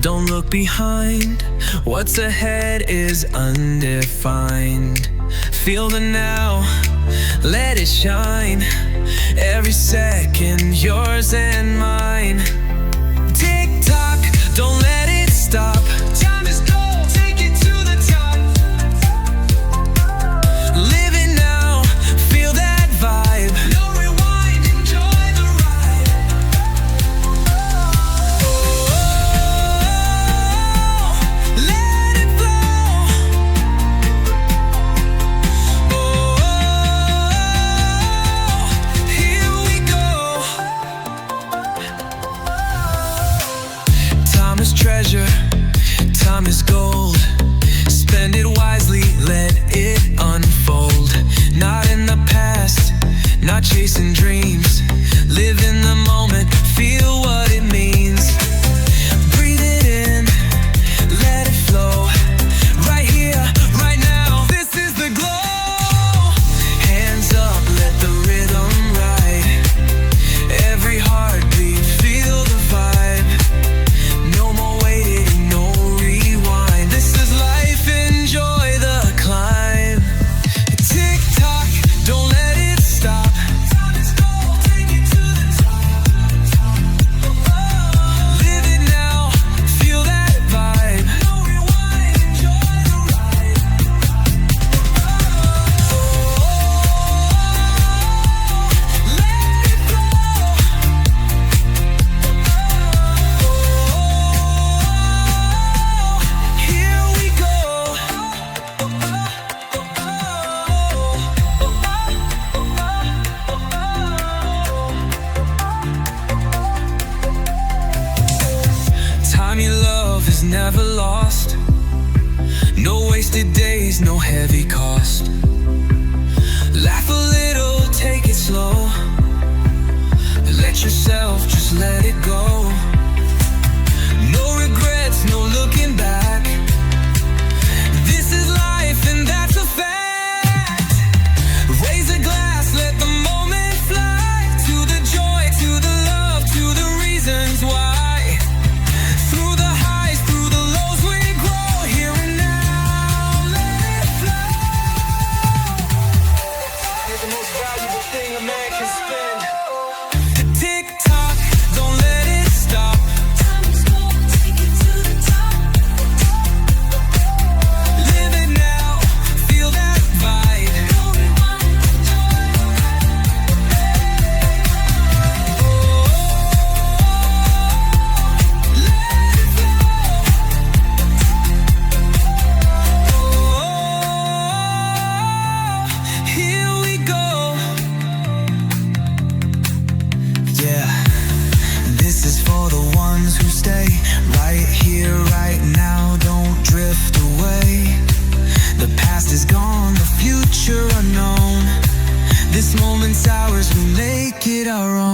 Don't look behind. What's ahead is undefined. Feel the now, let it shine. Every second, yours and mine. Tick tock, don't let it stop. Time is gold, take it to the top. Live it now, feel that vibe. No rewind, enjoy the ride. Oh, let it flow. Oh, here we go. Time is treasure, time is gold. Spend it wisely, let it unfold. Not in the past, not chasing dreams. Live in the moment, feel what it means. Breathe it in, let it flow. Right here, right now, this is the glow. Hands up, let the rhythm ride. Every heartbeat, feel the vibe. No more waiting, no rewind. This is life, enjoy the climb. Tick tock, don't let it stop. Time is gold, take it to the top. Live it now, feel that vibe. No rewind, enjoy the ride. Let it flow. Here we go. Time you love is never lost. No wasted days, no heavy cost. Laugh a little, take it slow. Let yourself just let it go. No regrets, no looking back. This is life and that's a fact. Raise a glass, let the moment fly. To the joy, to the love, to the reasons why. Through the highs, through the lows we grow. Here and now, let it flow. You're the most valuable thing a man can spend. Tick tock, don't let it stop. Time is gold, take it to the top. Live it now, feel that vibe. No rewind, enjoy the ride. Let it flow. Here we go. Yeah, this is for the ones who stay right here, right now. Don't drift away. The past is gone, the future unknown. This moment's ours, we make it our own.